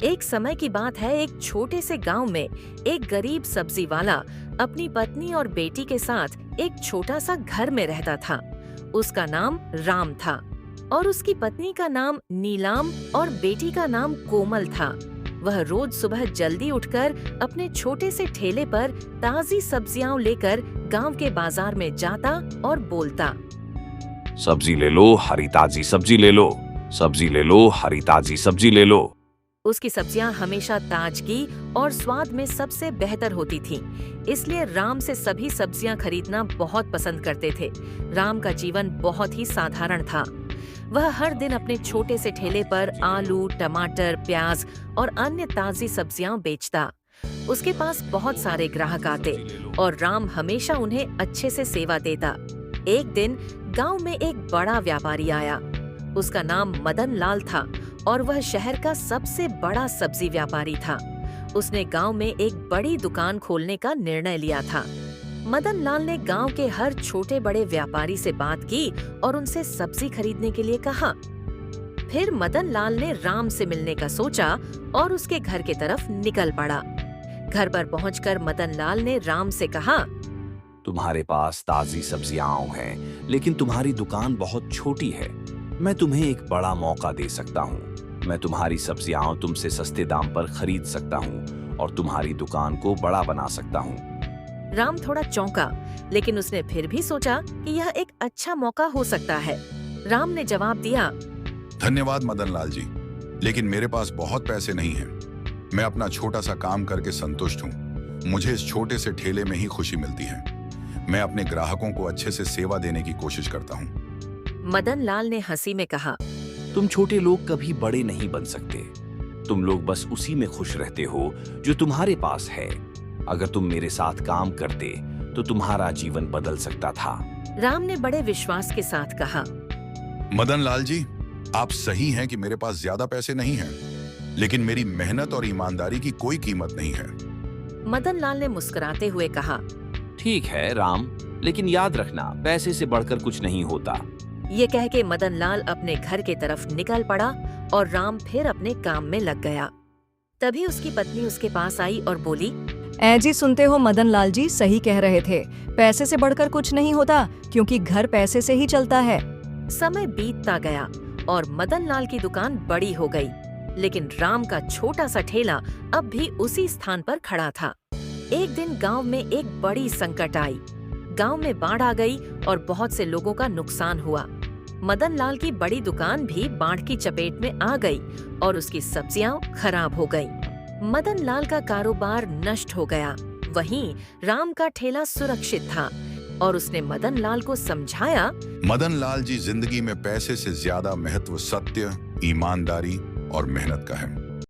एक समय की बात है, एक छोटे से गांव में एक गरीब सब्जी वाला अपनी पत्नी और बेटी के साथ एक छोटा सा घर में रहता था। उसका नाम राम था और उसकी पत्नी का नाम नीलाम और बेटी का नाम कोमल था। वह रोज सुबह जल्दी उठकर अपने छोटे से ठेले पर ताजी सब्जियां लेकर गांव के बाजार में जाता और बोलता, सब्जी ले लो, हरी ताजी सब्जी ले लो, सब्जी ले लो, हरी ताजी सब्जी ले लो। उसकी सब्जियां हमेशा ताजगी और स्वाद में सबसे बेहतर होती थीं, इसलिए राम से सभी सब्जियां खरीदना बहुत पसंद करते थे। राम का जीवन बहुत ही साधारण था। वह हर दिन अपने छोटे से ठेले पर आलू, टमाटर, प्याज और अन्य ताजी सब्जियां बेचता। उसके पास बहुत सारे ग्राहक आते और राम हमेशा उन्हें अच्छे से सेवा देता। एक दिन गांव में एक बड़ा व्यापारी आया। उसका नाम मदन लाल था और वह शहर का सबसे बड़ा सब्जी व्यापारी था। उसने गांव में एक बड़ी दुकान खोलने का निर्णय लिया था। मदन लाल ने गांव के हर छोटे बड़े व्यापारी से बात की और उनसे सब्जी खरीदने के लिए कहा। फिर मदन लाल ने राम से मिलने का सोचा और उसके घर की तरफ निकल पड़ा। घर पर पहुंचकर मदन लाल ने राम से कहा, तुम्हारे पास ताजी सब्जियां हैं, लेकिन तुम्हारी दुकान बहुत छोटी है। मैं तुम्हें एक बड़ा मौका दे सकता हूँ। मैं तुम्हारी सब्जियां तुमसे सस्ते दाम पर खरीद सकता हूँ और तुम्हारी दुकान को बड़ा बना सकता हूँ। राम थोड़ा चौंका, लेकिन उसने फिर भी सोचा कि यह एक अच्छा मौका हो सकता है। राम ने जवाब दिया, धन्यवाद मदन लाल जी, लेकिन मेरे पास बहुत पैसे नहीं हैं। मैं अपना छोटा सा काम करके संतुष्ट हूँ। मुझे इस छोटे से ठेले में ही खुशी मिलती है। मैं अपने ग्राहकों को अच्छे से सेवा देने की कोशिश करता हूँ। मदन लाल ने हंसी में कहा, तुम छोटे लोग कभी बड़े नहीं बन सकते। तुम लोग बस उसी में खुश रहते हो जो तुम्हारे पास है। अगर तुम मेरे साथ काम करते तो तुम्हारा जीवन बदल सकता था। राम ने बड़े विश्वास के साथ कहा, मदन लाल जी, आप सही हैं कि मेरे पास ज्यादा पैसे नहीं हैं, लेकिन मेरी मेहनत और ईमानदारी की कोई कीमत नहीं है। मदन लाल ने मुस्कुराते हुए कहा, ठीक है राम, लेकिन याद रखना, पैसे से बढ़कर कुछ नहीं होता। ये कह के मदन लाल अपने घर की तरफ निकल पड़ा और राम फिर अपने काम में लग गया। तभी उसकी पत्नी उसके पास आई और बोली, ऐ जी, सुनते हो मदन लाल जी सही कह रहे थे। पैसे से बढ़कर कुछ नहीं होता, क्योंकि घर पैसे से ही चलता है। समय बीतता गया और मदन लाल की दुकान बड़ी हो गई, लेकिन राम का छोटा सा ठेला अब भी उसी स्थान पर खड़ा था। एक दिन गांव में एक बड़ी संकट आई। गांव में बाढ़ आ गई और बहुत से लोगों का नुकसान हुआ। मदन लाल की बड़ी दुकान भी बाढ़ की चपेट में आ गई और उसकी सब्जियां खराब हो गईं। मदन लाल का कारोबार नष्ट हो गया। वहीं राम का ठेला सुरक्षित था और उसने मदन लाल को समझाया, मदन लाल जी, जिंदगी में पैसे से ज्यादा महत्व सत्य, ईमानदारी और मेहनत का है।